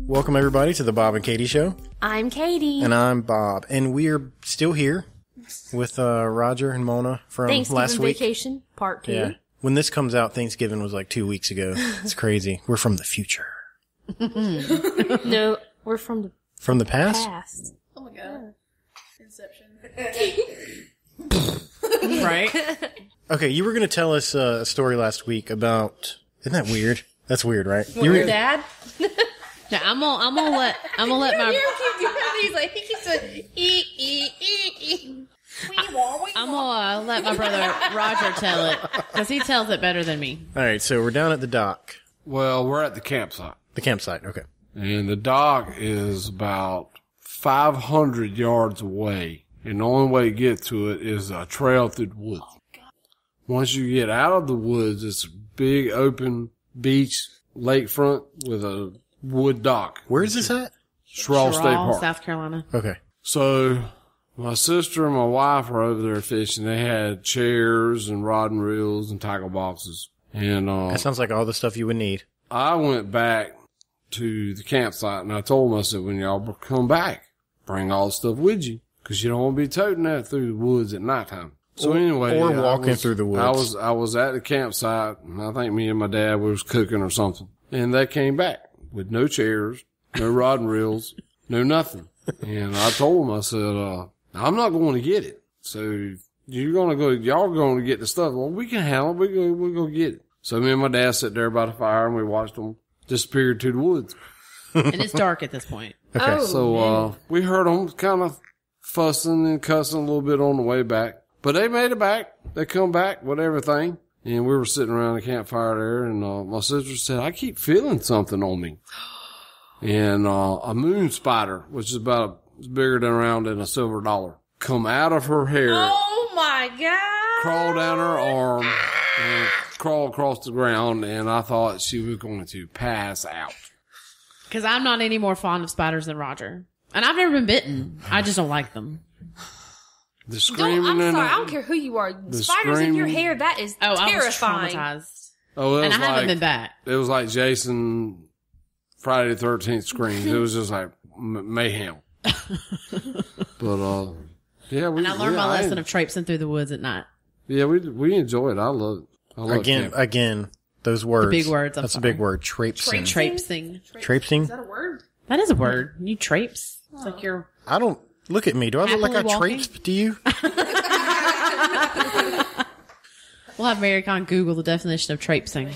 Welcome, everybody, to the Bob and Katie Show. I'm Katie. And I'm Bob. And we are still here with Roger and Mona from last week. Vacation, part 2. Yeah. When this comes out, Thanksgiving was like 2 weeks ago. It's crazy. We're from the future. No, we're from the past? Oh my god. Inception. Right? Okay, you were going to tell us a story last week about... Isn't that weird? That's weird, right? Your dad? Yeah, I'm gonna let my I'm gonna let my brother Roger tell it because he tells it better than me. All right, so we're down at the dock. Well, we're at the campsite. The campsite, okay. And the dock is about 500 yards away. And the only way to get to it is a trail through the woods. Once you get out of the woods, it's a big open beach lakefront with a wood dock. Where is this at? Sherrill State Park, South Carolina. Okay. So my sister and my wife were over there fishing. They had chairs and rod and reels and tackle boxes. And that sounds like all the stuff you would need. I went back to the campsite and I told them, I said, when y'all come back, bring all the stuff with you because you don't want to be toting that through the woods at nighttime. So anyway, or walking through the woods. I was at the campsite and I think me and my dad was cooking or something. And they came back with no chairs, no rod and reels, no nothing. And I told them, I said, I'm not going to get it. So y'all going to get the stuff. Well, we can handle it. We're going to get it. So me and my dad sat there by the fire and we watched them disappear to the woods. And it's dark at this point. Okay. So, we heard them kind of fussing and cussing a little bit on the way back, but they made it back. They come back with everything. And we were sitting around the campfire there and, my sister said, I keep feeling something on me. And, a moon spider, which is about as bigger than a silver dollar, come out of her hair. Oh my god. Crawl down her arm and crawl across the ground. And I thought she was going to pass out. Because I'm not any more fond of spiders than Roger. And I've never been bitten. I just don't like them. The screaming I'm sorry, I don't care who you are. Spiders in your hair, that is terrifying. I was traumatized. Oh, and I haven't been back. It was like Jason Friday the 13th screams. It was just like mayhem. But, yeah, and I learned my lesson of traipsing through the woods at night. Yeah, we enjoy it. I love it. Again, those words. The big words. That's a big word. Traipsing. Traipsing. Traipsing? Is that a word? That is a word. You traipse. It's like you're... I don't... Look at me. Do I look like I traipse to you? We'll have Mary Con Google the definition of traipsing.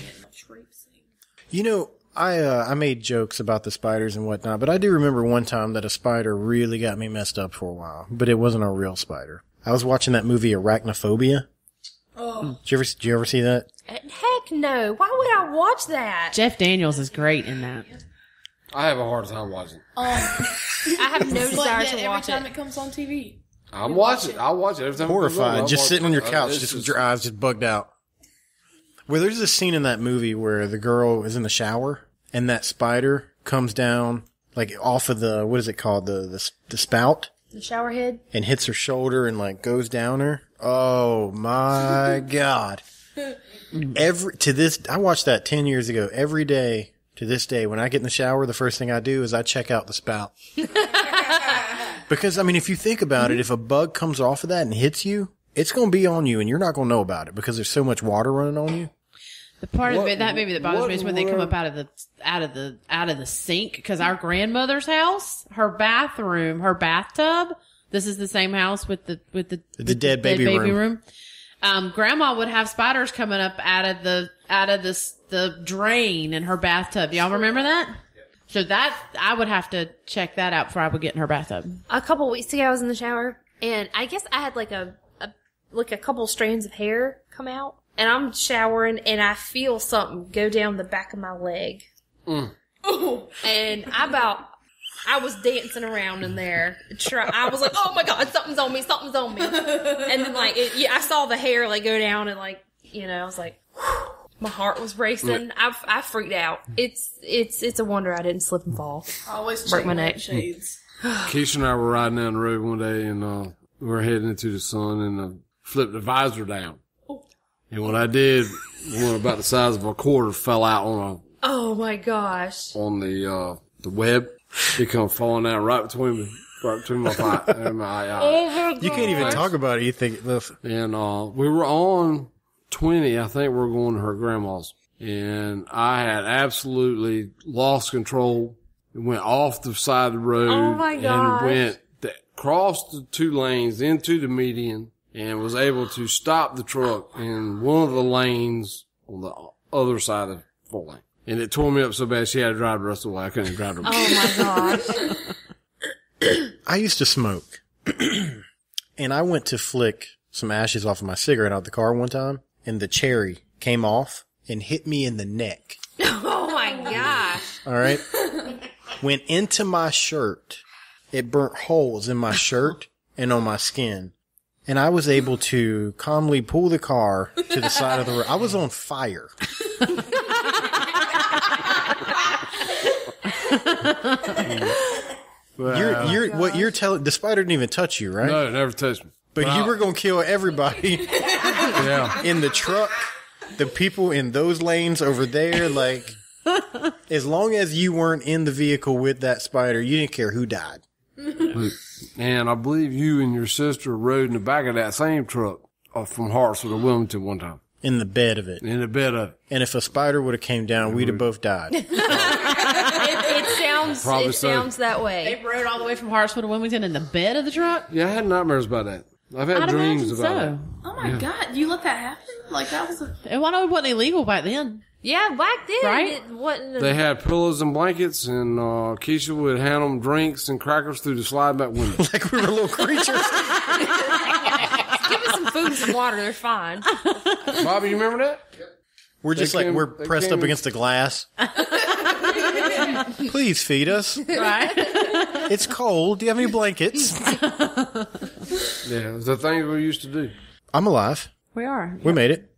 You know, I made jokes about the spiders and whatnot, but I do remember one time that a spider really got me messed up for a while, but it wasn't a real spider. I was watching that movie Arachnophobia. Oh. Did you ever see that? Heck no. Why would I watch that? Jeff Daniels is great in that. I have a hard time watching. I have no desire to watch every time it. it comes on TV. I'll watch it every time. Horrified, just sitting on your couch, just with your eyes just bugged out. Well, there's a scene in that movie where the girl is in the shower and that spider comes down, like off of the, what is it called? The spout? The shower head? And hits her shoulder and like goes down her. Oh my God. I watched that 10 years ago. Every day to this day, when I get in the shower, the first thing I do is I check out the spout. Because, I mean, if you think about it, if a bug comes off of that and hits you, it's going to be on you and you're not going to know about it because there's so much water running on you. The part of that maybe that bothers me is when they come up out of the sink. Because our grandmother's house, her bathtub. This is the same house with the dead baby room. Grandma would have spiders coming up out of the drain in her bathtub. Y'all remember that? So that I would have to check that out before I would get in her bathtub. A couple weeks ago, I was in the shower, and I guess I had like a couple strands of hair come out, and I'm showering, and I feel something go down the back of my leg. And I was dancing around in there. I was like, oh my God, something's on me. And then I saw the hair like go down and like, I was like, whew. My heart was racing. I freaked out. It's a wonder I didn't slip and fall. I always break my neck. Shades. Keisha and I were riding down the road one day and we were heading into the sun and flipped the visor down. Oh. And what I did, one about the size of a quarter fell out oh my gosh. On the the web. It come falling down right between me. Right between my thigh and my eye. You can't even talk about it. You think, listen. And we were on 20. I think we were going to her grandma's. And I had absolutely lost control. It went off the side of the road. Oh my gosh. And crossed the 2 lanes into the median and was able to stop the truck in one of the lanes on the other side of the 4 lane. And it tore me up so bad she had to drive the rest of the way. I couldn't drive the rest. Oh my gosh. I used to smoke. And I went to flick some ashes off of my cigarette out of the car one time. And the cherry came off and hit me in the neck. Oh my gosh. All right. Went into my shirt. It burnt holes in my shirt and on my skin. And I was able to calmly pull the car to the side of the road. I was on fire. What you're telling, the spider didn't even touch you, right? No, it never touched me. But you were going to kill everybody in the truck, the people in those lanes over there. Like, as long as you weren't in the vehicle with that spider, you didn't care who died. And I believe you and your sister rode in the back of that same truck from Hartsville to Wilmington one time. In the bed of it. In the bed of it. And if a spider would have came down, we'd have both died. It sounds that way. They rode all the way from Hartsville to Wilmington in the bed of the truck? Yeah, I had nightmares about that. I've had I'd dreams imagine about so. it. Oh my god, you let that happen? Like that was a... It wasn't illegal back then. Yeah, back then Right? it wasn't. They had pillows and blankets, and Keisha would hand them drinks and crackers through the slide back window. Like we were little creatures. Give us some food and some water. They're fine. Bobby, you remember that? We're just They we're came- pressed up against the glass. Please feed us. Right? It's cold. Do you have any blankets? Yeah, it was the things we used to do. I'm alive. We are. We made it.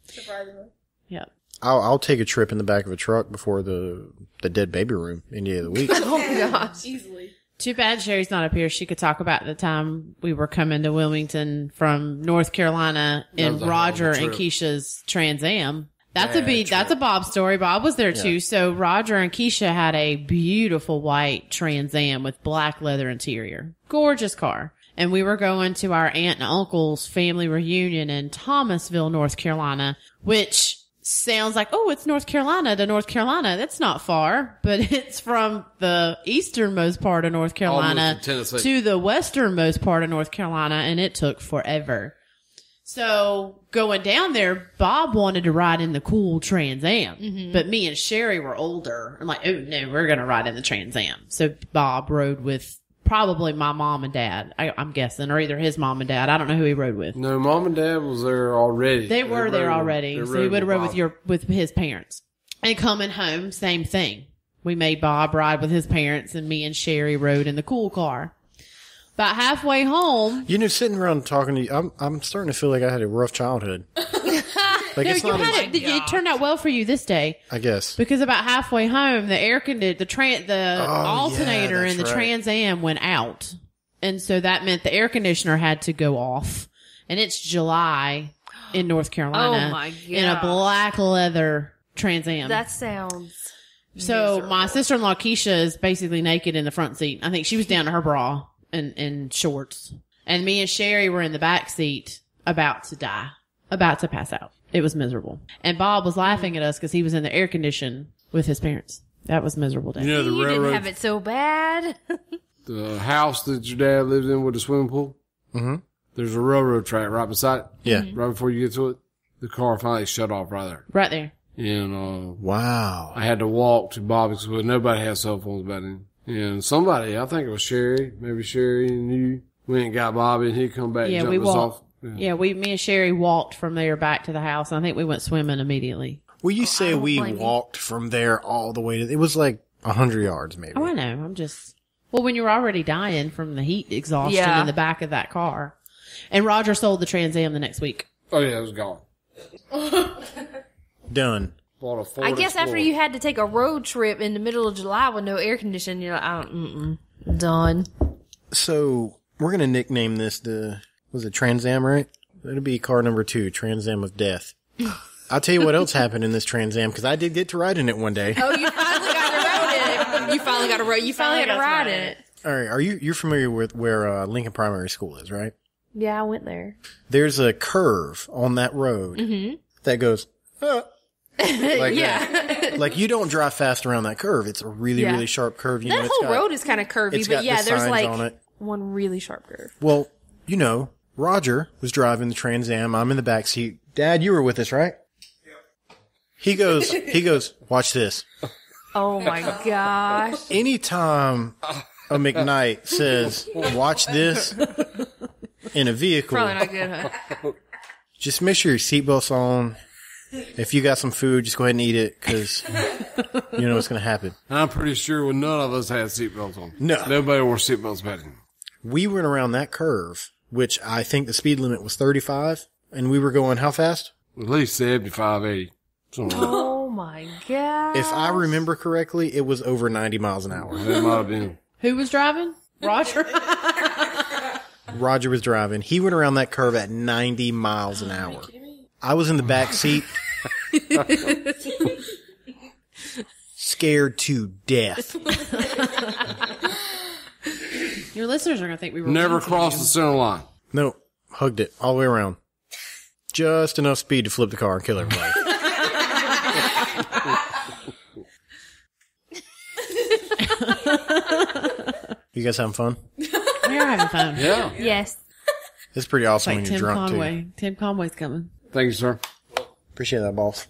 Surprisingly. Yeah. I'll take a trip in the back of a truck before the dead baby room any day of the week. Oh my gosh. Easily. Too bad Sherry's not up here. She could talk about the time we were coming to Wilmington from North Carolina in was a hell of a Roger and trip. Keisha's Trans Am. That's Bad that's a Bob story. Bob was there too. Yeah. So Roger and Keisha had a beautiful white Trans Am with black leather interior. Gorgeous car. And we were going to our aunt and uncle's family reunion in Thomasville, North Carolina, which sounds like, oh, it's North Carolina to North Carolina. That's not far, but it's from the easternmost part of North Carolina Almost to Tennessee. to the westernmost part of North Carolina, and it took forever. So going down there, Bob wanted to ride in the cool Trans Am, but me and Sherry were older. I'm like, oh no, we're going to ride in the Trans Am. So Bob rode with probably my mom and dad, I'm guessing, or either his mom and dad. I don't know who he rode with. No, Mom and Dad was there already. They were there rode- already, they so he would have rode Bob. with his parents. And coming home, same thing. We made Bob ride with his parents, and me and Sherry rode in the cool car. About halfway home, You know, sitting around talking to you, I'm starting to feel like I had a rough childhood. Like no, it's you not. had it turned out well for you this day. I guess. Because about halfway home, the alternator that's in the right. Trans Am went out. And so that meant the air conditioner had to go off. And it's July in North Carolina. Oh my In a gosh. black leather Trans Am. That sounds. So my sister-in-law Keisha is basically naked in the front seat. I think she was down to her bra and shorts. And me and Sherry were in the back seat about to die, about to pass out. It was miserable. And Bob was laughing at us because he was in the air condition with his parents. That was a miserable day. You know the You didn't railroad, have it so bad. the house that your dad lived in with the swimming pool? Mm-hmm. There's a railroad track right beside it. Yeah. Right before you get to it, the car finally shut off right there. Right there. And Wow. I had to walk to Bobby's because nobody had cell phones back then. And somebody, I think it was Sherry, maybe Sherry and you, went and got Bobby and he come back and Yeah, jumped we us walked. off. Yeah. Yeah, me and Sherry walked from there back to the house. And I think we went swimming immediately. Well, you say don't we blame you. walked from there all the way to, it was like 100 yards maybe. Oh, I know. I'm just, well, when you're already dying from the heat exhaustion Yeah. in the back of that car. And Roger sold the Trans Am the next week. Oh yeah, it was gone. Done. Bought a Ford I guess after Explorer. you had to take a road trip in the middle of July with no air conditioning, you're like, done. So we're going to nickname this was it Trans Am, right? It'll be car number 2, Trans Am of Death. I'll tell you what else happened in this Trans Am because I did get to ride in it one day. Oh, you finally got to road it. You finally got to You finally got to ride in it. All right. You're familiar with where Lincoln Primary School is, right? Yeah, I went there. There's a curve on that road that goes, like that. Like you don't drive fast around that curve. It's a really, really sharp curve. That whole road is kind of curvy, but yeah, there's like one really sharp curve. Well, Roger was driving the Trans Am. I'm in the back seat. Dad, you were with us, right? Yep. He goes, watch this. Oh my gosh. Anytime a McKnight says, watch this in a vehicle, Probably not good, huh? just make sure your seatbelt's on. If you got some food, just go ahead and eat it, because you know what's going to happen. I'm pretty sure none of us had seatbelts on. No. Nobody wore seatbelts back then. We went around that curve, which I think the speed limit was 35, and we were going how fast? At least 75, 80. Oh my god. If I remember correctly, it was over 90 miles an hour. It might have been. Who was driving? Roger. Roger was driving. He went around that curve at 90 miles an hour. I was in the back seat. Scared to death. Your listeners are going to think we were Never winking crossed you. the center line. No, hugged it all the way around. Just enough speed to flip the car and kill everybody. You guys having fun? We are having fun. Yeah. Yes. It's pretty awesome Like when Tim you're drunk, Conway. too. Tim Conway's coming. Thank you, sir. Appreciate that, boss.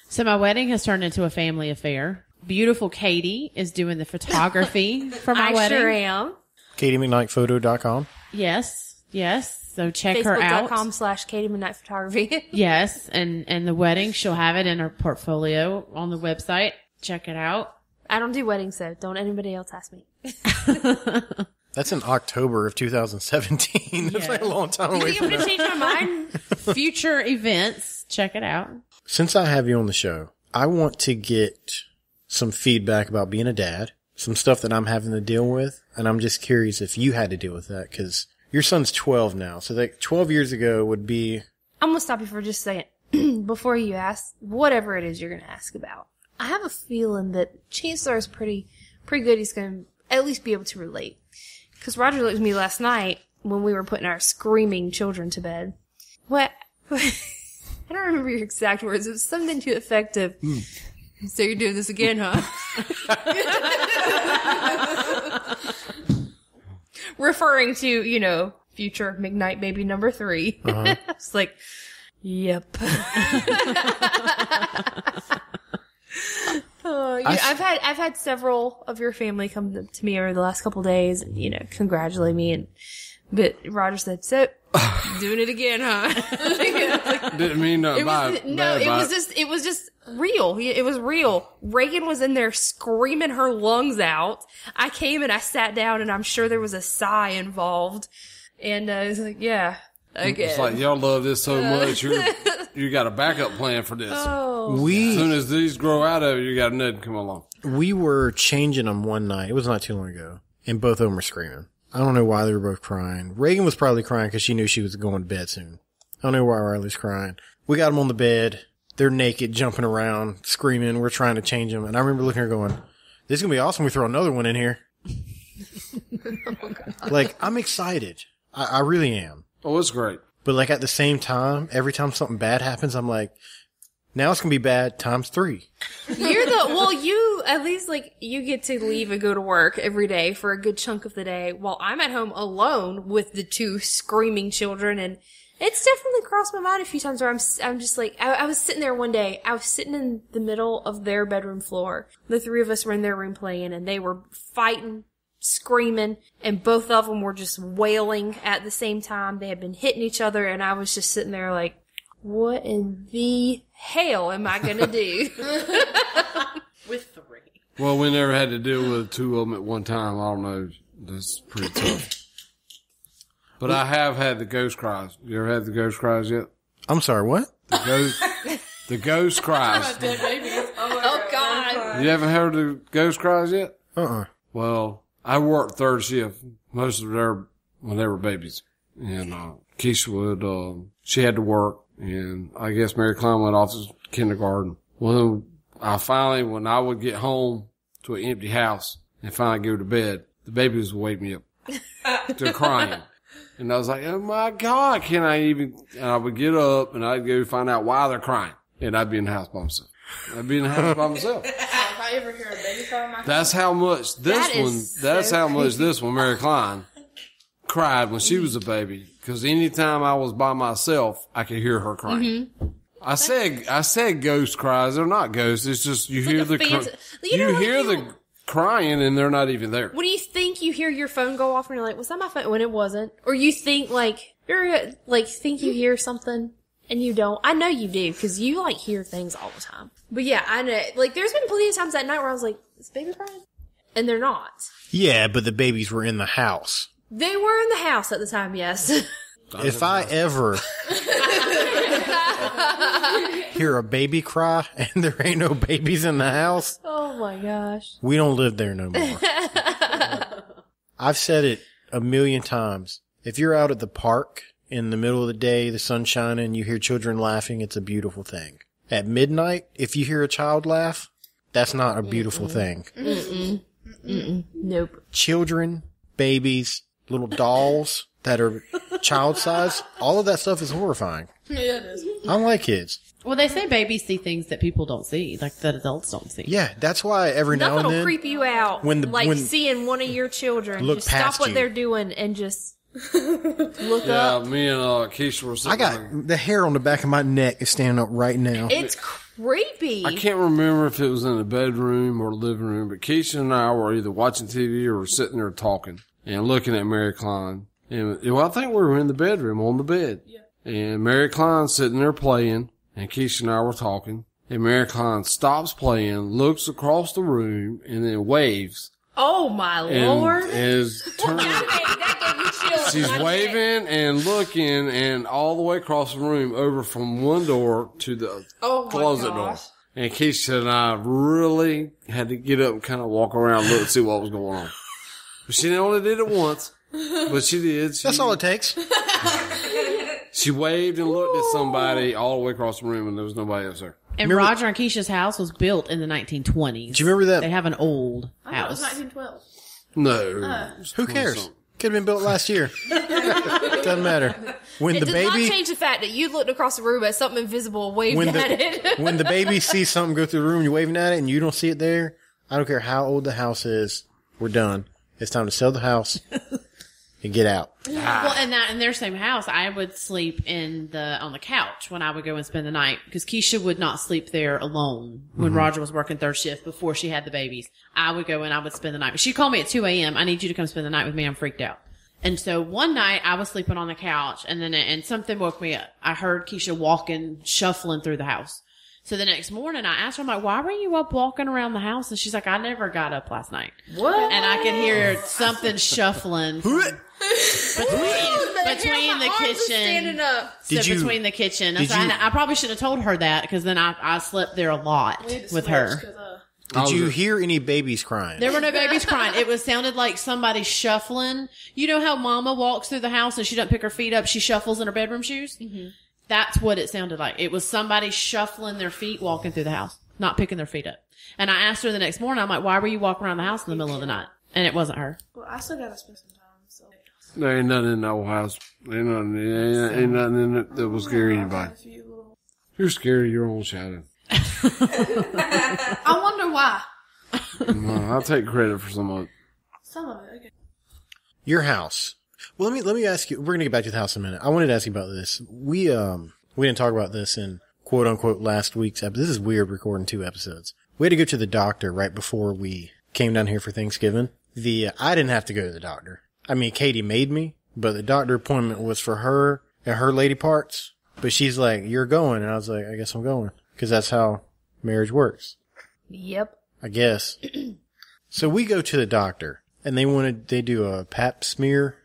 So my wedding has turned into a family affair. Beautiful Katie is doing the photography for my wedding. I sure am. KatieMcKnightPhoto.com. Yes. So check her out. Facebook.com/Katie Midnight Photography. Yes. And the wedding, she'll have it in her portfolio on the website. Check it out. I don't do weddings, so don't anybody else ask me. That's in October of 2017. That's like a long time You away think I'm from going to now. change my mind? Future events. Check it out. Since I have you on the show, I want to get some feedback about being a dad, some stuff that I'm having to deal with, and I'm just curious if you had to deal with that, because your son's 12 now, so like 12 years ago would be... I'm going to stop you for just a second. Before you ask whatever it is you're going to ask about, I have a feeling that Chancellor is pretty good. He's going to at least be able to relate. Because Roger looked at me last night when we were putting our screaming children to bed. What? I don't remember your exact words. It was something to the effect of, so you're doing this again, huh? Referring to, future McKnight baby number 3. Uh-huh. It's like, yep. I've had several of your family come to me over the last couple of days and, congratulate me. But Roger said, so, doing it again, huh? Didn't mean nothing it was just real. It was real. Reagan was in there screaming her lungs out. I came and I sat down and I'm sure there was a sigh involved. And I was like, yeah, again. It's like, y'all love this so much. You got a backup plan for this. Oh. As soon as these grow out of it, you got another come along. We were changing them one night. It was not too long ago. And both of them were screaming. I don't know why they were both crying. Reagan was probably crying because she knew she was going to bed soon. I don't know why Riley was crying. We got them on the bed. They're naked, jumping around, screaming. We're trying to change them. And I remember looking at her going, this is going to be awesome. We throw another one in here. Like, I'm excited. I really am. Oh, it's great. But like at the same time, every time something bad happens, I'm like, now it's going to be bad times 3. You at least you get to leave and go to work every day for a good chunk of the day while I'm at home alone with the 2 screaming children. And it's definitely crossed my mind a few times where I'm just like, I was sitting there one day, I was sitting in the middle of their bedroom floor. The 3 of us were in their room playing and they were fighting, screaming, and both of them were just wailing at the same time. They had been hitting each other and I was just sitting there like, what in the hell am I gonna do? With 3. Well, we never had to deal with 2 of them at one time. I don't know. That's pretty tough. But I have had the ghost cries. You ever had the ghost cries yet? I'm sorry, what? The ghost cries. Oh God. You haven't heard the ghost cries yet? Uh-uh. Well, I worked third shift most of when they were babies. And Keisha would, she had to work. And I guess Mary Klein went off to kindergarten. Well, when I would get home to an empty house and finally go to bed, the babies would wake me up. They're crying. And I was like, oh my God, can I even? And I would get up and I'd go find out why they're crying. And I'd be in the house by myself. If I ever hear a baby cry in my house. That's how much this one, Mary Klein, cried when she was a baby. Because anytime I was by myself, I could hear her crying. Mm-hmm. I said ghost cries. They're not ghosts. It's just you hear the crying and they're not even there. What do you think you hear your phone go off and you're like, was that my phone? When it wasn't. Or you think think you hear something and you don't. I know you do because you hear things all the time. But yeah, I know. There's been plenty of times that night where I was like, is baby crying? And they're not. Yeah, but the babies were in the house. They were in the house at the time, yes. If I ever hear a baby cry and there ain't no babies in the house, oh my gosh, we don't live there no more. I've said it a million times. If you're out at the park in the middle of the day, the sun's shining, you hear children laughing, it's a beautiful thing. At midnight, if you hear a child laugh, that's not a beautiful thing. Nope. Children, babies, little dolls that are child size, all of that stuff is horrifying. Yeah, it is. I don't like kids. Well, they say babies see things that people don't see, that adults don't see. Yeah, that's why every now and Nothing then. will creep you out. Seeing one of your children. Look just past stop what you. they're doing and just look Yeah, up. me and Keisha were sitting I got there. the hair on the back of my neck is standing up right now. It's creepy. I can't remember if it was in the bedroom or the living room, but Keisha and I were either watching TV or sitting there talking and looking at Mary Klein. And I think we were in the bedroom on the bed. Yeah. And Mary Klein's sitting there playing, and Keisha and I were talking. And Mary Klein stops playing, looks across the room, and then waves. Oh my And lord! is turning. That gave me chills. She's waving and looking, and all the way across the room, over from one door to the closet door. And Keisha and I really had to get up and kind of walk around, look and see what was going on. But she only did it once. But she did. That's all it takes. She waved and looked at somebody all the way across the room, and there was nobody else there. And Roger and Keisha's house was built in the 1920s. Do you remember that? They have an old I thought it was house. 1912. No. Who cares? Could have been built last year. Doesn't matter. When It the does not baby, change the fact that you looked across the room at something invisible waved when at it. when the baby sees something go through the room, you're waving at it, and you don't see it there. I don't care how old the house is. We're done. It's time to sell the house and get out. Well, and that in their same house, I would sleep on the couch when I would go and spend the night because Keisha would not sleep there alone when Roger was working third shift before she had the babies. I would go and I would spend the night. But she'd call me at 2 a.m. I need you to come spend the night with me. I'm freaked out. And so one night I was sleeping on the couch and something woke me up. I heard Keisha walking, shuffling through the house. So the next morning I asked her, I'm like, why were you up walking around the house? And she's like, I never got up last night. What? And I could hear something shuffling between the kitchen. Standing up. Between the kitchen. did So you- I probably should have told her that because then I slept there a lot with her. Did you hear any babies crying? There were no babies crying. It sounded like somebody shuffling. You know how mama walks through the house and she doesn't pick her feet up. She shuffles in her bedroom shoes. Mm-hmm. That's what it sounded like. It was somebody shuffling their feet walking through the house, not picking their feet up. And I asked her the next morning, I'm like, why were you walking around the house in the middle of the night? And it wasn't her. Well, I still gotta spend some time, so. There ain't nothing in that old house. Ain't nothing in it that will scare anybody. A few little... You're scared of your own shadow. I wonder why. No, I'll take credit for some of it. Some of it, okay. Your house. Well, let me ask you. We're gonna get back to the house in a minute. I wanted to ask you about this. We didn't talk about this in quote unquote last week's episode. This is weird recording 2 episodes. We had to go to the doctor right before we came down here for Thanksgiving. I didn't have to go to the doctor. I mean, Katie made me, but the doctor appointment was for her and her lady parts. But she's like, "You're going," and I was like, "I guess I'm going," because that's how marriage works. Yep. I guess. So we go to the doctor, and they do a pap smear.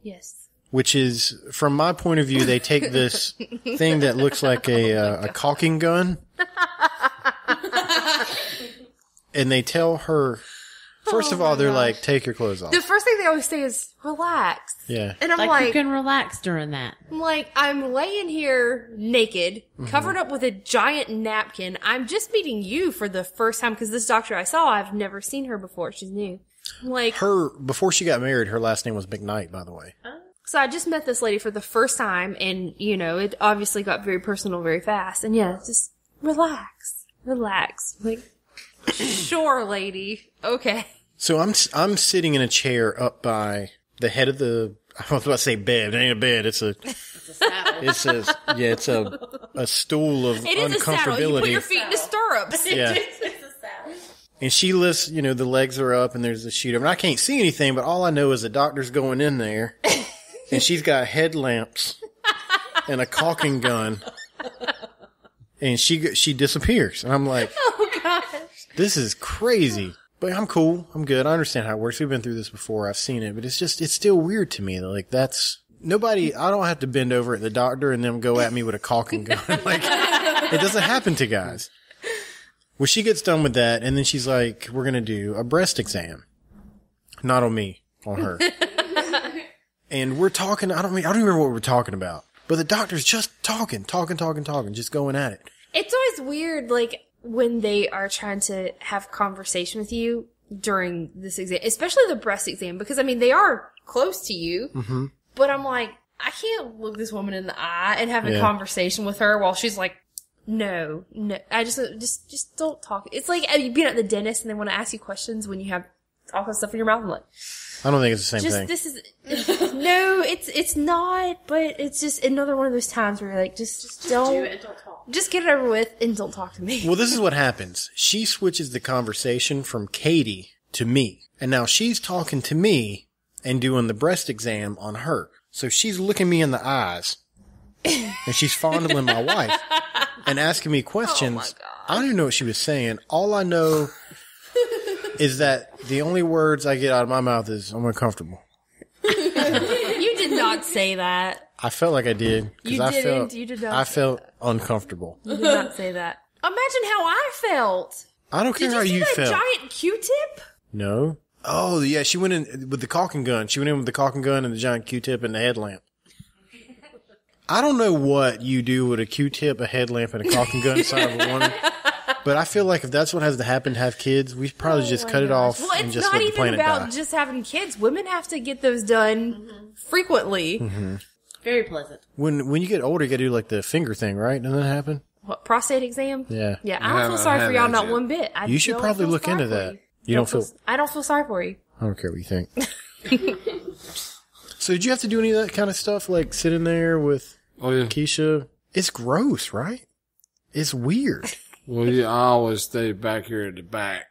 Yes. Which is, from my point of view, they take this thing that looks like a caulking gun, and they tell her First of all, they're like, take your clothes off. The first thing they always say is, relax. Yeah. And I'm Like, you can relax during that. I'm laying here naked, covered up with a giant napkin. I'm just meeting you for the first time because this doctor I saw, I've never seen her before. She's new. Like, before she got married, her last name was McKnight, by the way. so I just met this lady for the first time, and, you know, it obviously got very personal very fast. And yeah, just relax. Like, sure, lady. Okay. So I'm sitting in a chair up by the head of the, I was about to say bed. It ain't a bed. It's a stool of It is a saddle. You put your feet in the stirrups. Yeah. And she lifts, you know, the legs are up and there's a sheet over. And I can't see anything, but all I know is the doctor's going in there and she's got headlamps and a caulking gun and she disappears. And I'm like, Oh, gosh. this is crazy. But I'm cool. I'm good. I understand how it works. We've been through this before. I've seen it, but it's still weird to me. Like I don't have to bend over at the doctor and them go at me with a caulking gun. Like, it doesn't happen to guys. Well, she gets done with that and then she's like, we're going to do a breast exam. Not on me, on her. And we're talking. I don't remember what we're talking about, but the doctor's just talking, just going at it. It's always weird, like, when they are trying to have conversation with you during this exam, especially the breast exam, because, I mean, they are close to you, but I'm like, I can't look this woman in the eye and have a conversation with her while she's like, no, I just don't talk. It's like being at the dentist and they want to ask you questions when you have all that stuff in your mouth. I'm like, I don't think it's the same thing. No, it's not, but it's just another one of those times where you're like, just don't do it and don't talk. Just get it over with and don't talk to me. Well, this is what happens. She switches the conversation from Katie to me. And now she's talking to me and doing the breast exam on her. So she's looking me in the eyes and she's fondling my wife and asking me questions. Oh my God. I don't even know what she was saying. All I know is that the only words I get out of my mouth is, I'm uncomfortable. You did not say that. I felt like I did. You didn't. You did not. I felt uncomfortable. You did not say that. Imagine how I felt. I don't care Did how you you see that felt. giant Q-tip? No. Oh, yeah, she went in with the caulking gun. She went in with the caulking gun and the giant Q-tip and the headlamp. I don't know what you do with a Q-tip, a headlamp, and a caulking gun inside of a woman, but I feel like if that's what has to happen to have kids, we probably just cut it off Well, and it's just not let the even planet about die. just having kids. Women have to get those done frequently. Very pleasant. When you get older, you gotta do like the finger thing, right? Doesn't that happen? What, prostate exam? Yeah. Yeah, I don't feel sorry for y'all, not one bit. I You should don't probably feel look sorry into for that. you. You don't feel... I don't feel sorry for you. I don't care what you think. So did you have to do any of that kind of stuff, like sitting there with Keisha? It's gross, right? It's weird. Well, yeah, I always stayed back here at the back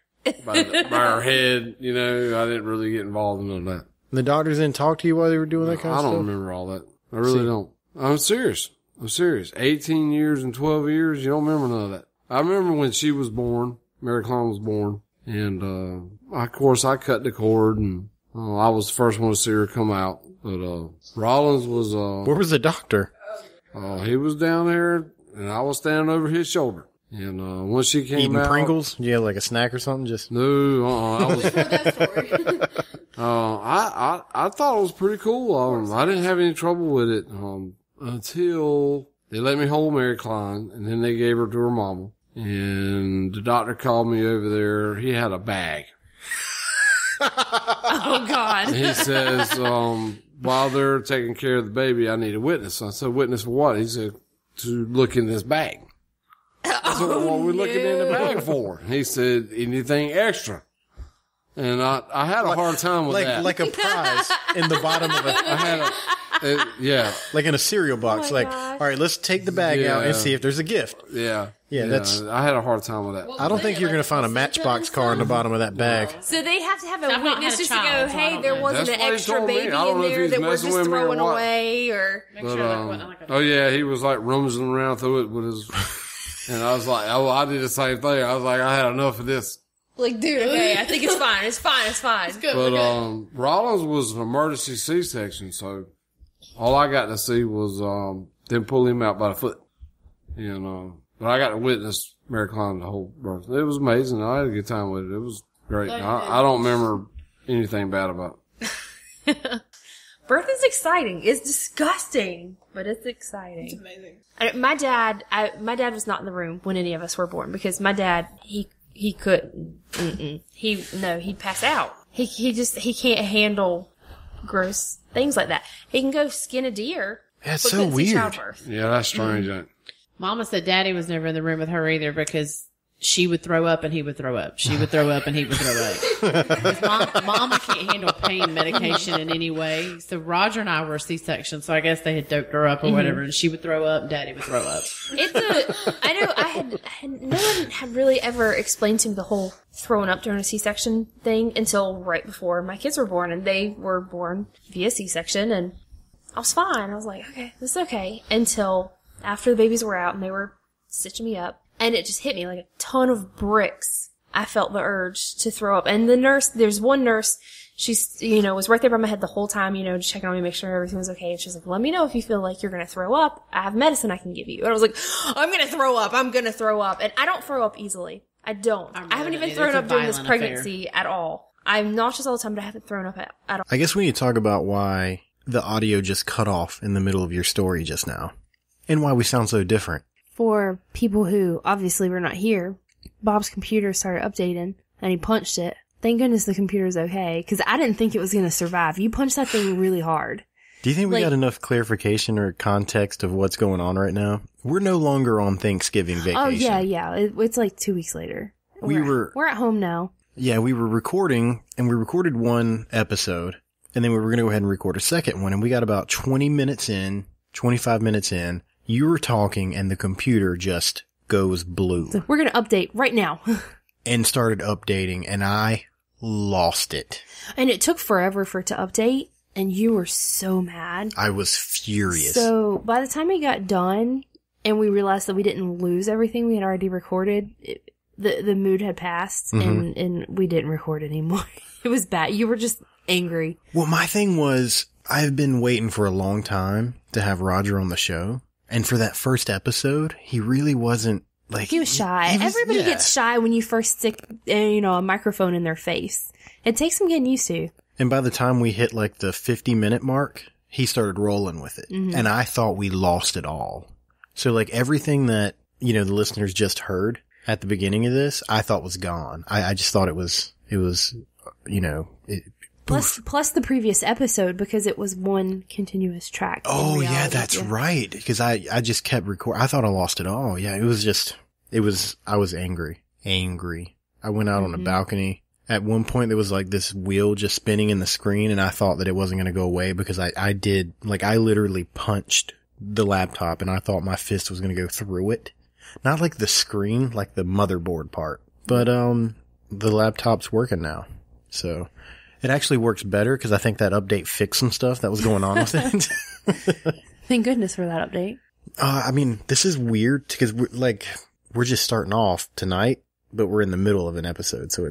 by her head. You know, I didn't really get involved in none of that. And the doctors didn't talk to you while they were doing that kind of I stuff? don't remember all that. I really don't. I'm serious. 18 years and 12 years, you don't remember none of that. I remember when she was born, Mary Clown was born, and of course I cut the cord, and I was the first one to see her come out. But Rollins was... Where was the doctor? He was down there, and I was standing over his shoulder. And once she came Eating out... Pringles? Yeah, like a snack or something? Just No, I was... I thought it was pretty cool. I didn't have any trouble with it until they let me hold Mary Klein, and then they gave her to her mama. And the doctor called me over there. He had a bag. Oh, God. And he says, while they're taking care of the baby, I need a witness. I said, witness for what? He said, to look in this bag. I said, well, what are we looking in the bag for? He said, anything extra. And I had a hard time with that. Like a prize in the bottom of yeah. like in a cereal box. Like, all right, let's take the bag out and see if there's a gift. Yeah. That's... I had a hard time with that. I don't think you're going to find a Matchbox car in the bottom of that bag. So they have to have a I've not witness had a just to child, go, so I hey, don't there know. wasn't That's an what he extra told me. baby I don't in know if there he's that we're messing just with me or throwing what. away, or... Make sure that wasn't like a... Oh yeah, he was like rummaging around through it with his, and I was like, oh, I did the same thing. I was like, I had enough of this. Like, dude, okay, I think it's fine. It's fine. It's fine. Good, But, we're good. Rollins was an emergency C-section, so all I got to see was, them pull him out by the foot. But I got to witness Mary Klein the whole birth. It was amazing. I had a good time with it. It was Great. I don't remember anything bad about it. Birth is exciting. It's disgusting, but it's exciting. It's amazing. My dad was not in the room when any of us were born because my dad, he couldn't. He'd pass out. He can't handle gross things like that. He can go skin a deer. That's but so couldn't see weird. childbirth. Yeah, that's strange. ain't it? Mama said Daddy was never in the room with her either because she would throw up and he would throw up. She would throw up and he would throw up. Because Mama can't handle pain medication in any way. So Roger and I were C-section, so I guess they had doped her up or whatever, and she would throw up and Daddy would throw up. I know no one had really ever explained to me the whole throwing up during a C-section thing until right before my kids were born, and they were born via C-section, and I was fine. I was like, okay, this is okay. Until after the babies were out and they were stitching me up, and it just hit me like a ton of bricks. I felt the urge to throw up. And the nurse, there's one nurse, she's, was right there by my head the whole time, just checking on me, make sure everything was okay. And she's like, let me know if you feel like you're going to throw up. I have medicine I can give you. And I was like, I'm going to throw up. I'm going to throw up. And I don't throw up easily. I don't. I haven't even thrown up during this pregnancy at all. I'm nauseous all the time, but I haven't thrown up at all. I guess we need to talk about why the audio just cut off in the middle of your story just now. And why we sound so different. For people who obviously were not here, Bob's computer started updating and he punched it. Thank goodness the computer's okay, because I didn't think it was going to survive. You punched that thing really hard. Do you think we got enough clarification or context of what's going on right now? We're no longer on Thanksgiving vacation. Oh, yeah. It's like 2 weeks later. We're at home now. Yeah, we were recording, and we recorded one episode, and then we were going to go ahead and record a second one, and we got about 25 minutes in. You were talking and the computer just goes blue. So we're going to update right now. And started updating and I lost it. And it took forever for it to update and you were so mad. I was furious. So by the time we got done and we realized that we didn't lose everything we had already recorded, the mood had passed and we didn't record anymore. It was bad. You were just angry. Well, my thing was I've been waiting for a long time to have Roger on the show. And for that first episode, he really wasn't like... He was shy. Everybody gets shy when you first stick, a microphone in their face. It takes some getting used to. And by the time we hit like the 50-minute mark, he started rolling with it. And I thought we lost it all. So like everything that, the listeners just heard at the beginning of this, I thought was gone. I just thought it was, Plus the previous episode because it was one continuous track. Oh yeah, that's right. Because I just kept recording. I thought I lost it all. Yeah, I was angry. I went out on the balcony. At one point there was like this wheel just spinning in the screen and I thought that it wasn't going to go away because I literally punched the laptop and I thought my fist was going to go through it. Not like the screen, like the motherboard part. But, the laptop's working now. So. It actually works better because I think that update fixed some stuff that was going on with it. Thank goodness for that update. This is weird because we're just starting off tonight, but we're in the middle of an episode, so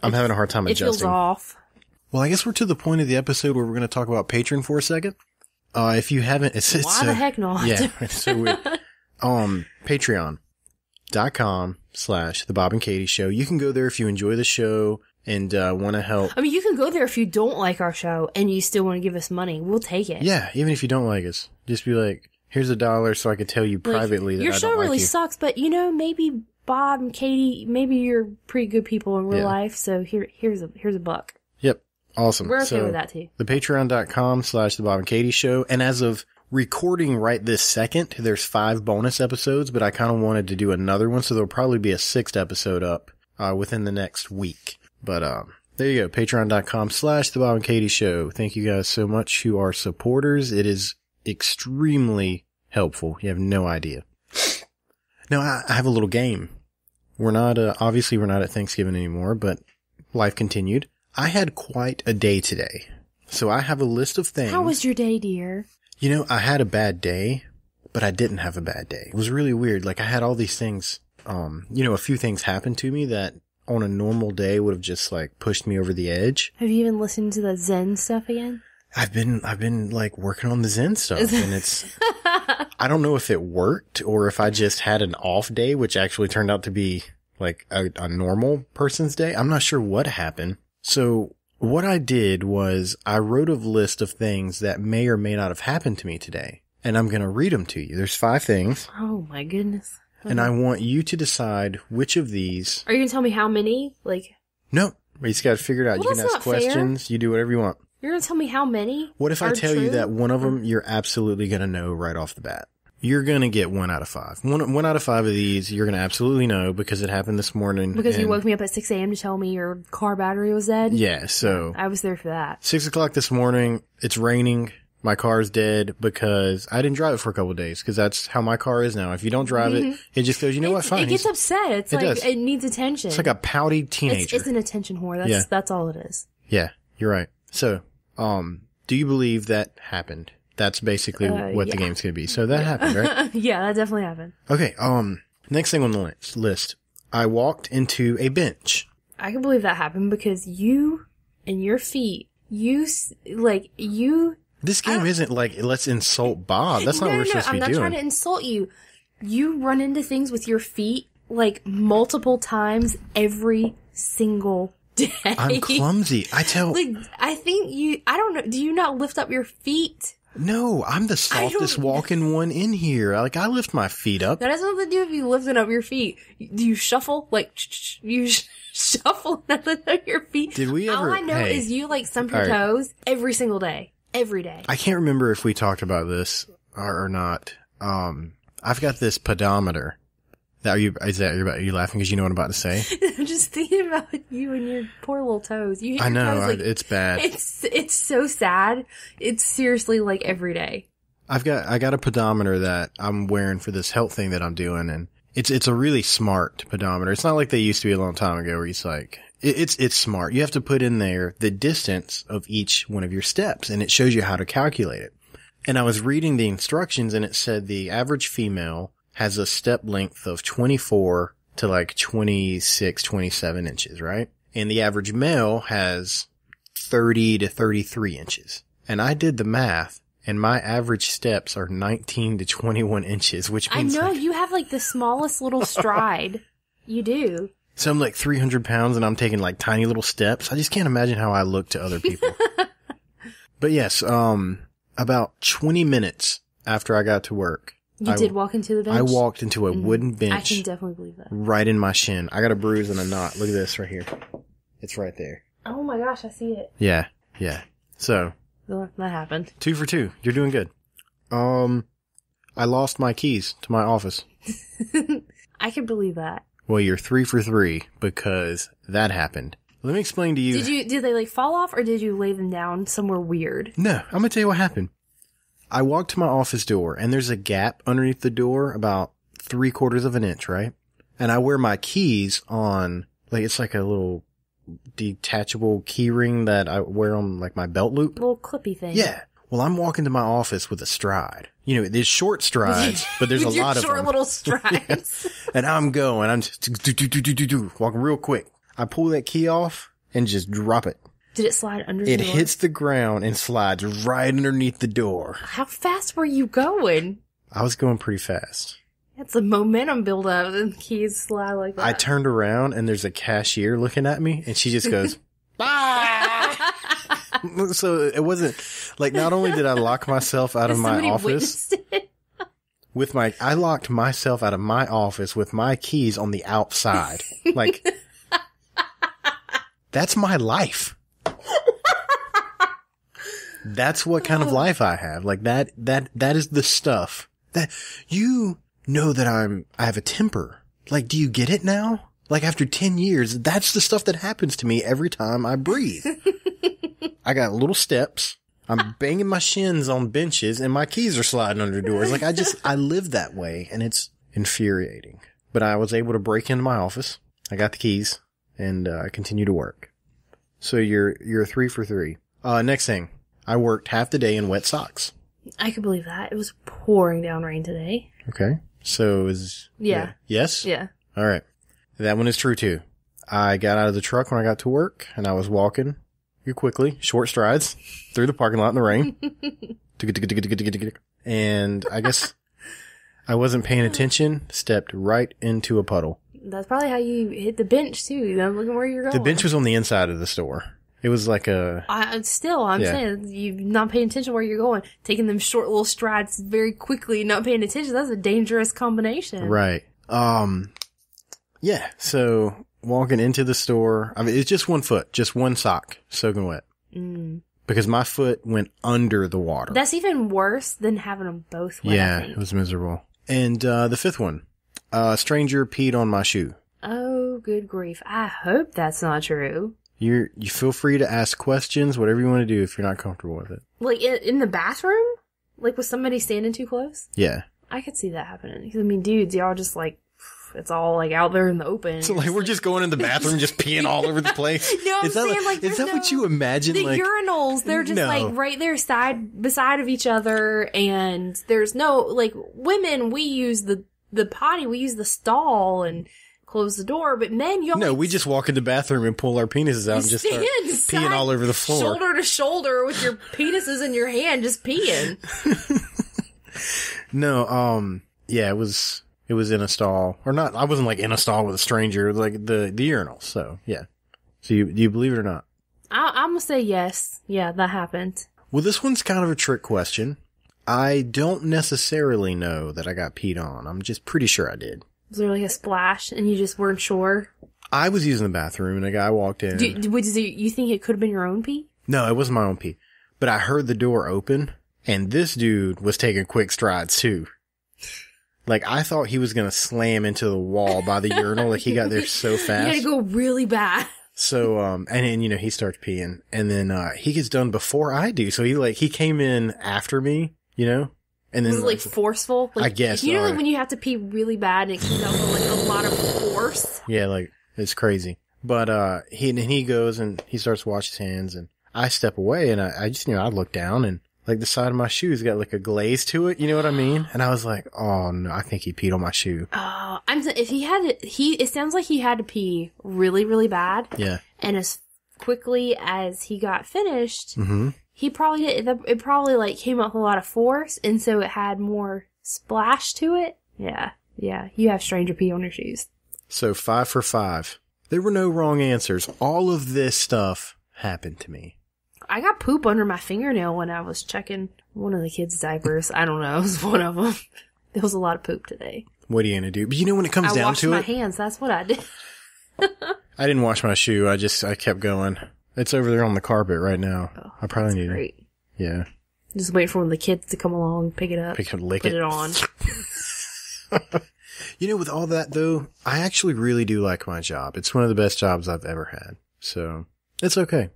I'm having a hard time adjusting. It feels off. Well, I guess we're to the point of the episode where we're going to talk about Patreon for a second. If you haven't, it's why the heck not? Yeah, it's so weird. Patreon.com/The Bob and Katie Show. You can go there if you enjoy the show. And want to help. You can go there if you don't like our show and you still want to give us money. We'll take it. Yeah, even if you don't like us. Just be like, here's $1 so I could tell you privately that I don't like you. Your show really sucks, but maybe Bob and Katie, maybe you're pretty good people in real life, so here's a buck. Yep. Awesome. We're okay with that too. The patreon.com/The Bob and Katie Show. And as of recording right this second, there's 5 bonus episodes, but I kind of wanted to do another one, so there'll probably be a 6th episode up within the next week. But, there you go. Patreon.com/The Bob and Katie Show. Thank you guys so much who are supporters. It is extremely helpful. You have no idea. Now, I have a little game. We're not, obviously we're not at Thanksgiving anymore, but life continued. I had quite a day today. So I have a list of things. How was your day, dear? I had a bad day, but I didn't have a bad day. It was really weird. Like I had all these things, a few things happened to me that on a normal day would have just like pushed me over the edge. Have you even listened to the Zen stuff again? I've been like working on the Zen stuff and it's, I don't know if it worked or if I just had an off day, which actually turned out to be like a normal person's day. I'm not sure what happened. So what I did was I wrote a list of things that may or may not have happened to me today. And I'm going to read them to you. There's 5 things. Oh my goodness. And I want you to decide which of these. Are you going to tell me how many? Like, No. You just got to figure it out. Well, You can that's ask not fair. questions. You do whatever you want. you're going to tell me how many? What if I are tell you true? that one of them you're absolutely going to know right off the bat? You're going to get 1 out of 5. One out of 5 of these you're going to absolutely know because it happened this morning. Because you and- woke me up at 6 a.m. to tell me your car battery was dead? Yeah, so I was there for that. 6 o'clock this morning, it's raining. My car's dead because I didn't drive it for a couple of days because that's how my car is now. If you don't drive it, it just goes, you know what, fine. It gets upset. It's It like, does. it needs attention. It's like a pouty teenager. It's an attention whore. Yeah. That's all it is. Yeah, you're right. So, do you believe that happened? That's basically what the game's going to be. So that happened, right? Yeah, that definitely happened. Okay, next thing on the list. I walked into a bench. I can believe that happened because you and your feet, This game isn't like, let's insult Bob. That's not what we're supposed to be I'm not doing. trying to insult you. You run into things with your feet like multiple times every single day. I'm clumsy. I don't know. Do you not lift up your feet? No, I'm the softest walking one in here. Like, I lift my feet up. That has nothing to do with you lifting up your feet. Do you shuffle? Like, you shuffle and lift up your feet? Did we ever? All I know hey, is you like stump your all right. toes every single day. Every day. I can't remember if we talked about this or not. I've got this pedometer. Are you laughing because you know what I'm about to say? I'm just thinking about you and your poor little toes. You hit I your know, toes, like, it's bad. It's so sad. It's seriously like every day. I got a pedometer that I'm wearing for this health thing that I'm doing, and it's a really smart pedometer. It's not like they used to be a long time ago where it's like, it's smart. You have to put in there the distance of each one of your steps, and it shows you how to calculate it. And I was reading the instructions, and it said the average female has a step length of 24 to like 26, 27 inches, right? And the average male has 30 to 33 inches. And I did the math, and my average steps are 19 to 21 inches, which I means know, like, you have like the smallest little stride. You do. so I'm like 300 pounds and I'm taking like tiny little steps. I just can't imagine how I look to other people. But yes, about 20 minutes after I got to work, You did walk into the bench? I walked into a wooden bench. I can definitely believe that. right in my shin. I got a bruise and a knot. Look at this right here. It's right there. Oh my gosh, I see it. Yeah. So, That happened. 2 for 2. You're doing good. I lost my keys to my office. I can believe that. Well, you're 3 for 3 because that happened. Let me explain to you. Did they like fall off or did you lay them down somewhere weird? No, I'm gonna tell you what happened. I walked to my office door and there's a gap underneath the door about 3/4 of an inch, right? And I wear my keys on, like, it's like a little detachable key ring that I wear on like my belt loop. Little clippy thing. Yeah. Well, I'm walking to my office with a stride. You know, there's short strides, but there's a With your lot of short them. little strides. And I'm just walking real quick. I pull that key off and just drop it. Did it slide under It the door? hits the ground and slides right underneath the door. How fast were you going? I was going pretty fast. That's a momentum build up and keys slide like that. I turned around and there's a cashier looking at me and she just goes, "Ah!" So it wasn't like, not only did I lock myself out of my Somebody office witnessed it? I locked myself out of my office with my keys on the outside. Like, that's my life. That's what kind of life I have. Like that is the stuff that you know that I have a temper. Like, do you get it now? Like, after 10 years, that's the stuff that happens to me every time I breathe. I got little steps. I'm banging my shins on benches and my keys are sliding under doors. Like, I live that way and it's infuriating. But I was able to break into my office. I got the keys and I continue to work. So you're 3 for 3. Next thing. I worked half the day in wet socks. I could believe that. It was pouring down rain today. Okay. So is... Yeah. Yes? Yeah. All right. That one is true too. I got out of the truck when I got to work and I was walking quickly, short strides through the parking lot in the rain. And I guess I wasn't paying attention, stepped right into a puddle. That's probably how you hit the bench too. You know, looking where you're going. The bench was on the inside of the store. It was like a... I'm Yeah. saying, you're not paying attention where you're going. Taking them short little strides very quickly, not paying attention. That's a dangerous combination. Right. Yeah, so walking into the store, I mean, it's just one foot, just one sock, soaking wet. Because my foot went under the water. That's even worse than having them both wet, Yeah, I think. it was miserable. And the fifth one, a stranger peed on my shoe. Oh, good grief. I hope that's not true. You feel free to ask questions, whatever you want to do if you're not comfortable with it. Like, in the bathroom? Like, was somebody standing too close? Yeah. I could see that happening. 'Cause, I mean, dudes, y'all just like, it's all like out there in the open. So like we're just going in the bathroom, just peeing all over the place. No, I'm is that saying, like, is that there's what you imagine? The Like urinals, they're just No. like right there side beside of each other, and there's no, like, women, we use the potty, we use the stall and close the door, but men, you no, we just walk in the bathroom and pull our penises out and just start peeing all over the floor. Shoulder to shoulder with your penises in your hand, just peeing. No, yeah, it was in a stall, or not. I wasn't like in a stall with a stranger, like the urinal. So yeah. So do you believe it or not? I'm gonna say yes. Yeah, that happened. Well, this one's kind of a trick question. I don't necessarily know that I got peed on. I'm just pretty sure I did. Was there like a splash and you just weren't sure? I was using the bathroom and a guy walked in. You think it could have been your own pee? No, it wasn't my own pee. But I heard the door open and this dude was taking quick strides too. Like, I thought he was going to slam into the wall by the urinal. Like, he got there so fast. You had to go really bad. So, and then, you know, he starts peeing and then, he gets done before I do. So he came in after me, you know, and then. Was it like forceful? Like, I guess. You know, like when you have to pee really bad and it comes out with like a lot of force? Yeah, like, it's crazy. But, he goes and he starts to wash his hands and I step away and I just, you know, I look down and like the side of my shoe's got like a glaze to it. You know what I mean? And I was like, oh no, I think he peed on my shoe. Oh, if he had it sounds like he had to pee really, really bad. Yeah. And as quickly as he got finished, Mm-hmm. he probably did, it probably like came up with a lot of force. And so it had more splash to it. Yeah. Yeah. You have stranger pee on your shoes. So 5 for 5. There were no wrong answers. All of this stuff happened to me. I got poop under my fingernail when I was checking one of the kids' diapers. I don't know. It was one of them. There was a lot of poop today. What are you going to do? But you know, when it comes I down washed to my it, hands. That's what I did. I didn't wash my shoe. I kept going. It's over there on the carpet right now. Oh, I probably need Great. it. Yeah. Just wait for one of the kids to come along, pick it up, Lick put it on. You know, with all that though, I actually really do like my job. It's one of the best jobs I've ever had. So it's okay.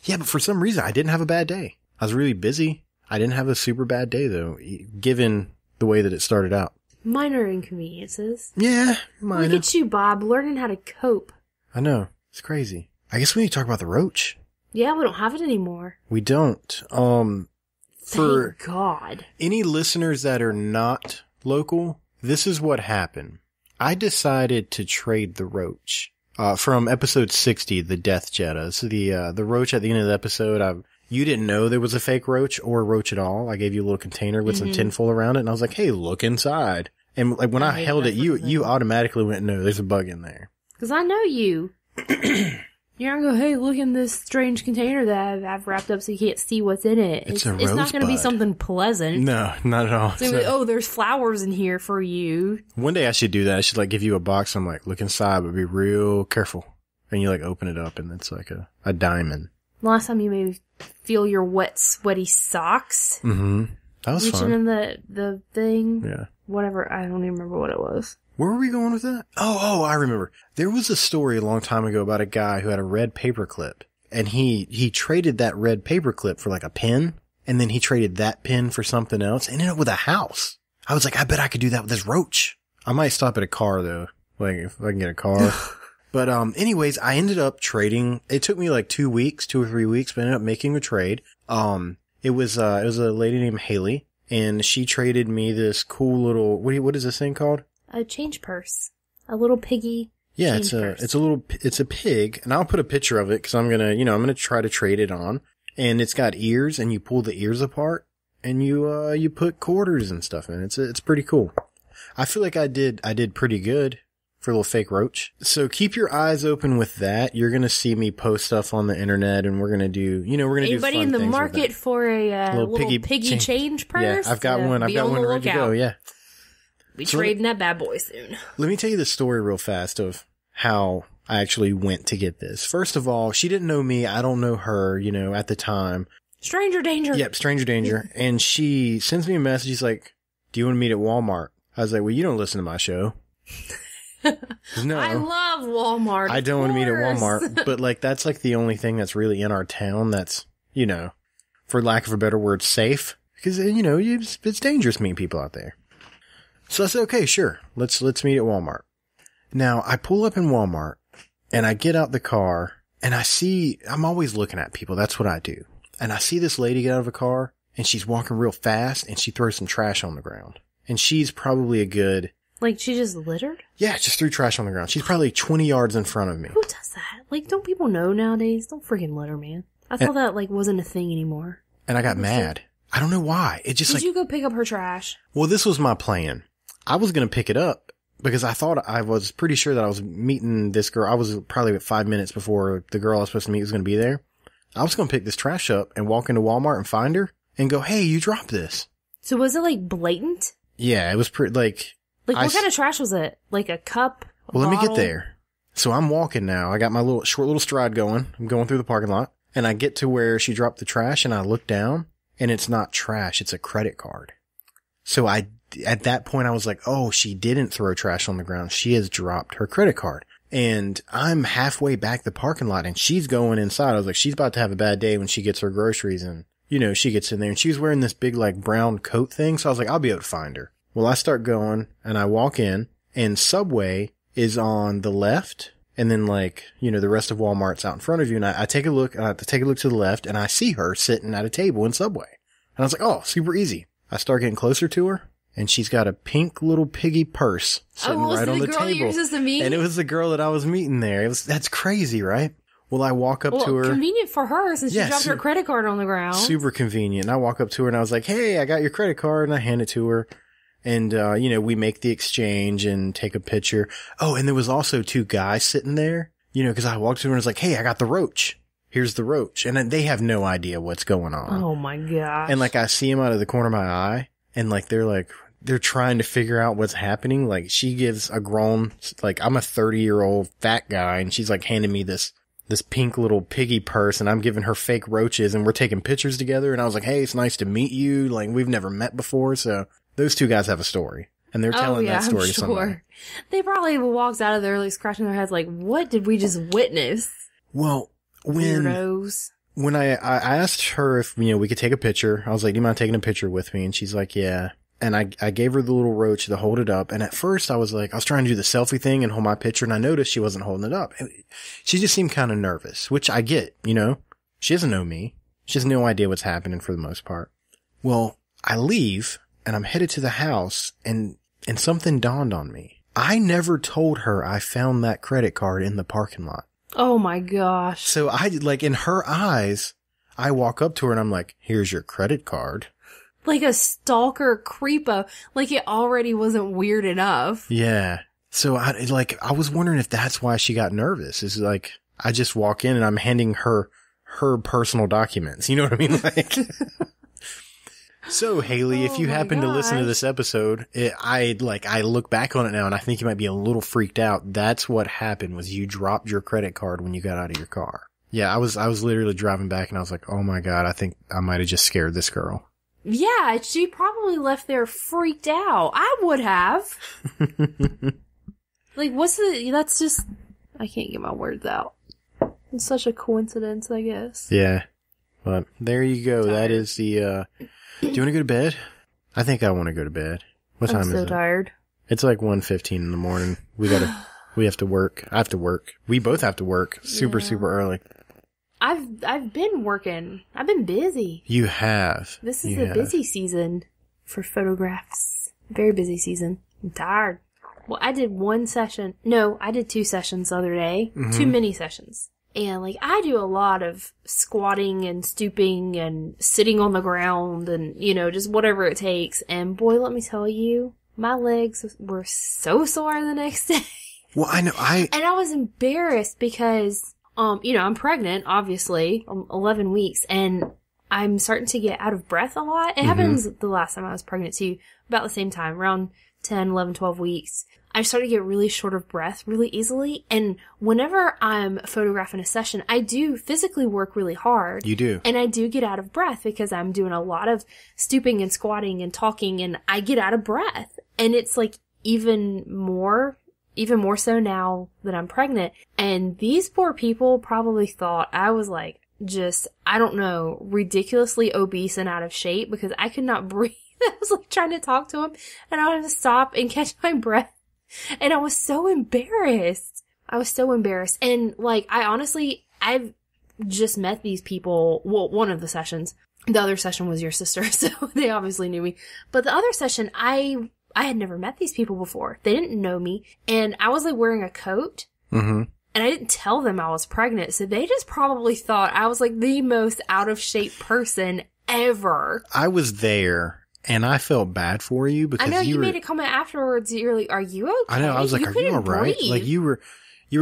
Yeah, but for some reason I didn't have a bad day. I was really busy. I didn't have a super bad day though, given the way that it started out. Minor inconveniences. Yeah, Look minor. at you, Bob, learning how to cope. I know. It's crazy. I guess we need to talk about the roach. Yeah, we don't have it anymore. We don't. For Thank God. any listeners that are not local, this is what happened. I decided to trade the roach. From episode 60, the Death Jetta. So the roach at the end of the episode, you didn't know there was a fake roach or a roach at all. I gave you a little container with some tinfoil around it, and I was like, hey, look inside. And like when I held it, you automatically went, no, there's a bug in there. Because I know you. You're not going to go, hey, look in this strange container that I've wrapped up so you can't see what's in it. It's a It's not going to be rosebud. something pleasant. No, not at all. So, oh, there's flowers in here for you. One day I should do that. I should like give you a box. I'm like, look inside, but be real careful. And you like open it up and it's like a diamond. Last time you made me feel your wet, sweaty socks. Mm-hmm. That was Reaching fun. in the thing. Yeah. Whatever. I don't even remember what it was. Where were we going with that? Oh, I remember. There was a story a long time ago about a guy who had a red paperclip. And he traded that red paperclip for like a pen. And then he traded that pen for something else. And ended up with a house. I was like, I bet I could do that with this roach. I might stop at a car though. Like if I can get a car. But anyways, I ended up trading. It took me like 2 weeks, 2 or 3 weeks, but I ended up making a trade. It was a lady named Haley. And she traded me this cool little, what is this thing called? A change purse. A little piggy. Yeah, change purse. it's a pig, and I'll put a picture of it because I'm gonna try to trade it on. And it's got ears, and you pull the ears apart, and you put quarters and stuff in it. It's pretty cool. I feel like I did pretty good for a little fake roach. So keep your eyes open with that. You're going to see me post stuff on the internet, and we're going to do, we're going to do fun Anybody in the things with market it. for a little piggy change purse? Yeah, I've got one. I've got one ready to go. Yeah. Be trading that bad boy soon. Let me tell you the story real fast of how I actually went to get this. First of all, she didn't know me. I don't know her, at the time. Stranger danger. Yep, stranger danger. And she sends me a message. She's like, do you want to meet at Walmart? I was like, well, you don't listen to my show. No. I love Walmart. I don't want to meet at Walmart. But, that's, the only thing that's really in our town that's, for lack of a better word, safe. Because, it's dangerous meeting people out there. So I said, okay, sure. Let's meet at Walmart. Now, I pull up in Walmart, and I get out the car, and I'm always looking at people. That's what I do. And I see this lady get out of a car, and she's walking real fast, and she throws some trash on the ground. And she's probably a good... she just littered? Yeah, just threw trash on the ground. She's probably 20 yards in front of me. Who does that? Don't people know nowadays? Don't freaking litter, man. I thought that, wasn't a thing anymore. And I got mad. I don't know why. It just Did you go pick up her trash? Well, this was my plan. I was going to pick it up because I was pretty sure that I was meeting this girl. I was probably 5 minutes before the girl I was supposed to meet was going to be there. I was going to pick this trash up and walk into Walmart and find her and go, hey, you dropped this. So was it blatant? Yeah, it was pretty what kind of trash was it? A cup? Well, let me get there. So I'm walking now. I got my short little stride going. I'm going through the parking lot and I get to where she dropped the trash and I look down and it's not trash. It's a credit card. So at that point, I was like, oh, she didn't throw trash on the ground. She has dropped her credit card. And I'm halfway back the parking lot and she's going inside. I was like, she's about to have a bad day when she gets her groceries. And, she gets in there and she was wearing this big, brown coat thing. So I was like, I'll be able to find her. Well, I start going and I walk in and Subway is on the left. And then the rest of Walmart's out in front of you. And I take a look, I take a look to the left and I see her sitting at a table in Subway. And I was like, oh, super easy. I start getting closer to her. And she's got a pink little Piggy purse sitting right on the table. You were supposed to meet? And it was the girl that I was meeting there. That's crazy, right? Well, I walk up to her. Convenient for her since she dropped her credit card on the ground. Super convenient. And I walk up to her and I was like, hey, I got your credit card. And I hand it to her. And, we make the exchange and take a picture. Oh, and there was also two guys sitting there, because I walked to her and was like, hey, I got the roach. Here's the roach. And they have no idea what's going on. Oh my gosh. And I see him out of the corner of my eye. And they're trying to figure out what's happening. She gives a grown, I'm a 30-year-old fat guy and she's handing me this pink little Piggy purse and I'm giving her fake roaches and we're taking pictures together. And I was like, hey, it's nice to meet you. We've never met before. So those two guys have a story and they're telling that story to somebody. They probably walked out of there scratching their heads what did we just witness? Well, weirdos. When I asked her if, we could take a picture, I was like, do you mind taking a picture with me? And she's like, yeah. And I gave her the little roach to hold it up. And at first I was trying to do the selfie thing and hold my picture. And I noticed she wasn't holding it up. She just seemed kind of nervous, which I get, She doesn't know me. She has no idea what's happening for the most part. Well, I leave and I'm headed to the house and something dawned on me. I never told her I found that credit card in the parking lot. Oh my gosh. So in her eyes, I walk up to her and I'm like, here's your credit card. Like a stalker creepo. It already wasn't weird enough. Yeah. So I was wondering if that's why she got nervous. It's I just walk in and I'm handing her personal documents. You know what I mean? So Haley, if you happen to listen to this episode, I look back on it now and I think you might be a little freaked out. That's what happened was you dropped your credit card when you got out of your car. Yeah. I was literally driving back and I was like, oh my God, I think I might have just scared this girl. Yeah, she probably left there freaked out. I would have. That's just, I can't get my words out. It's such a coincidence, I guess. Yeah. But there you go. That is the, do you want to go to bed? I think I want to go to bed. What time is it? I'm so tired. It's 1:15 in the morning. We have to work. I have to work. We both have to work super early. I've been working. I've been busy. You have. This is a busy season for photographs. Very busy season. I'm tired. Well, I did one session. No, I did 2 sessions the other day. Mm-hmm. 2 mini sessions. And I do a lot of squatting and stooping and sitting on the ground and, just whatever it takes. And boy, let me tell you, my legs were so sore the next day. Well, I know. And I was embarrassed because, I'm pregnant, obviously, 11 weeks, and I'm starting to get out of breath a lot. It happens the last time I was pregnant too, about the same time, around 10, 11, 12 weeks. I started to get really short of breath really easily. And whenever I'm photographing a session, I do physically work really hard. You do. And I do get out of breath because I'm doing a lot of stooping and squatting and talking, and I get out of breath. And it's like even more so now that I'm pregnant. And these poor people probably thought I was like, just, I don't know, ridiculously obese and out of shape because I could not breathe. I was like trying to talk to him and I had to stop and catch my breath. And I was so embarrassed. And like, I've just met these people. Well, one of the sessions, the other session was your sister, so they obviously knew me. But the other session, I had never met these people before. They didn't know me. And I was like wearing a coat. Mm-hmm. And I didn't tell them I was pregnant. So they just probably thought I was like the most out of shape person ever. I was there. And I felt bad for you because I know you made a comment afterwards. You're like, "Are you okay?" I know. I was like, "Are you all right?" Breathe. Like you were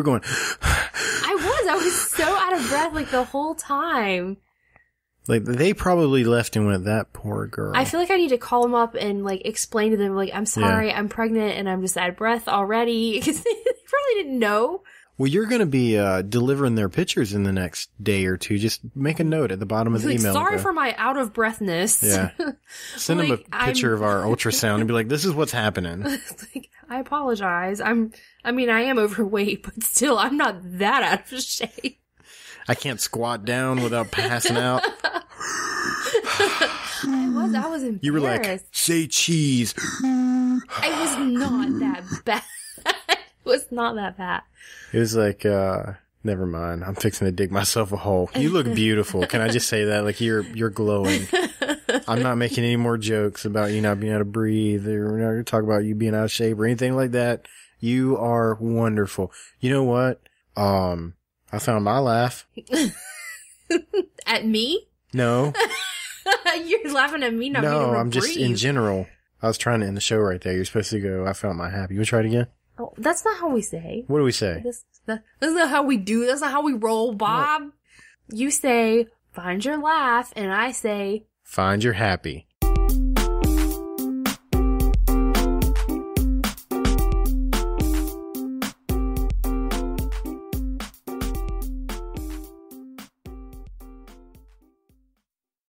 going. I was so out of breath like the whole time. Like they probably left and went, "That poor girl." I feel like I need to call them up and like explain to them like, "I'm sorry, I'm pregnant and I'm just out of breath already," because they probably didn't know. Well, you're going to be delivering their pictures in the next day or two. Just make a note at the bottom of the email. Sorry for my out of breathness. Yeah. Send them a picture of our ultrasound and be like, this is what's happening. Like, I apologize. I am overweight, but still, I'm not that out of shape. I can't squat down without passing out. I was embarrassed. You were like, say cheese. It was not that bad. It was not that bad. It was like, never mind. I'm fixing to dig myself a hole. You look beautiful. Can I just say that? Like you're glowing. I'm not making any more jokes about you not being able to breathe or we're not going to talk about you being out of shape or anything like that. You are wonderful. You know what? I found my laugh. At me? No. You're laughing at me, not being able to I'm breathe. just in general. I was trying to end the show right there. You're supposed to go, I found my happy. You want to try it again? Oh, that's not how we say. What do we say? That's not how we do. That's not how we roll, Bob. What? You say, find your laugh, and I say, find your happy.